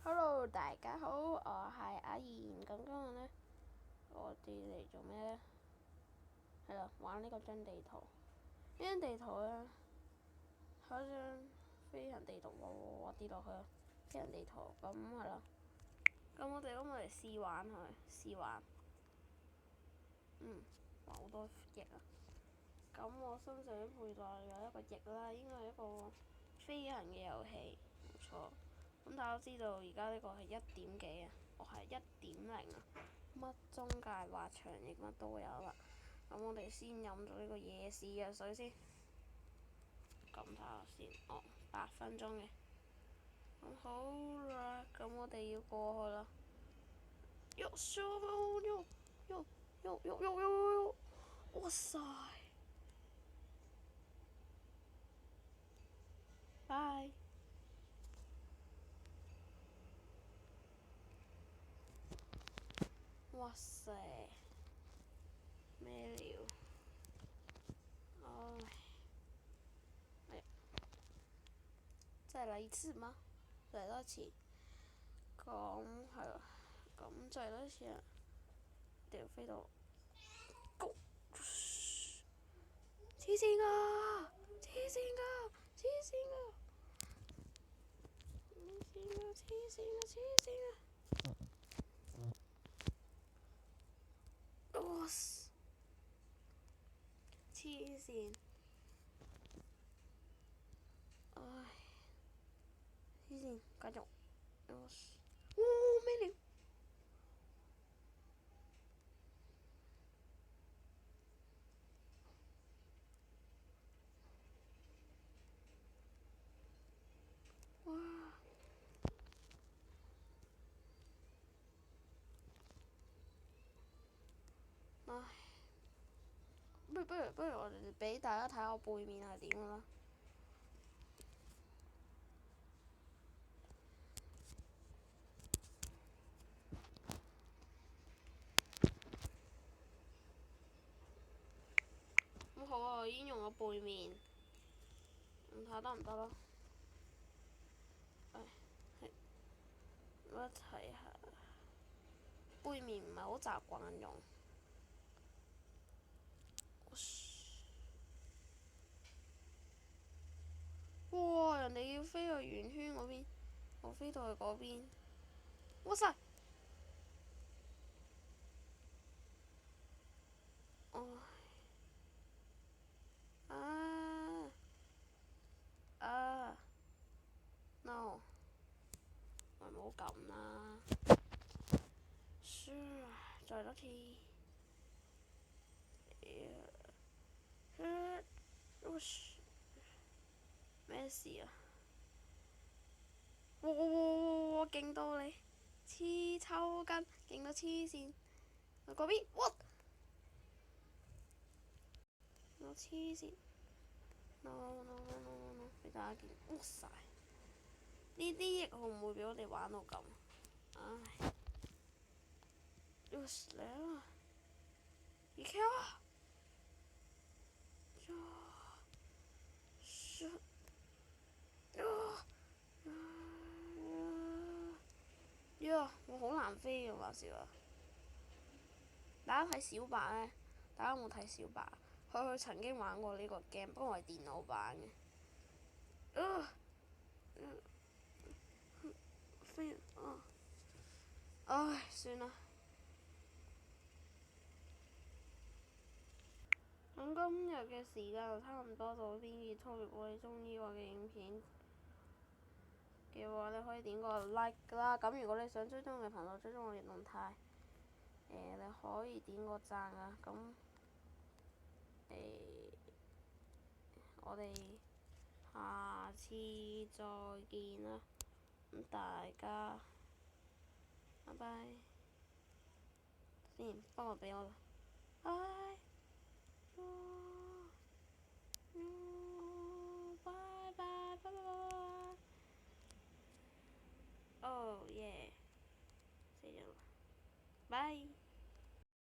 Hello，大家好，我係阿賢。咁今日呢，我哋嚟做咩呢？係啦，玩呢個張地圖。呢張地圖呢，係一張飛行地圖喎，我跌落去啦。飛行地圖咁係啦。咁我哋今日嚟試玩佢，試玩。哇好多翼啊！咁我身上都配咗有一個翼啦，應該係一個飛行嘅遊戲，冇錯。咁大家都知道而家呢個係1.幾啊，我係1.0啊，乜中介滑翔翼乜都有啦。咁我哋先飲咗呢個夜市嘅水先，咁睇下先。8分鐘嘅。咁好啦，咁我哋要過去啦。哇塞！拜。哇塞！咩料？再來一次嗎？再來一次。咁係啦，咁再來一次啊！掉飛到，Go！黐線啊！黐線啊！黐線啊！黐線啊！哇！黐線！唉，黐線，繼續。咩料？哇！唉，不如我哋俾大家睇下我背面係點㗎啦。咁好啊，我已經用咗背面，睇下得唔得咯？一齊下背面唔係好習慣用。哇！人哋要飛去圓圈嗰邊，我飛到去嗰邊。哇塞！no， 咪唔好撳啦。再多次。咩事啊？哇！勁到你，黐抽筋，勁到黐線。去嗰邊，我黐線。no，俾大家見，哇塞！呢啲翼會唔會俾我哋玩到咁？唉，嚟啦！而家，我好難飛嘅話時話。大家睇小白呢？大家有冇睇小白？佢曾經玩過呢個 game，不過係電腦版嘅。飛唉，算啦。咁今日嘅時間就差唔多到呢邊結束。如果你中意我嘅影片嘅話，你可以點個 like 啦。咁如果你想追蹤我嘅頻道，追蹤我嘅動態，你可以點個讚啊。咁我哋下次再見啦。咁大家，拜拜。先，幫我俾我。拜拜。Oh yeah，死咗啦！拜。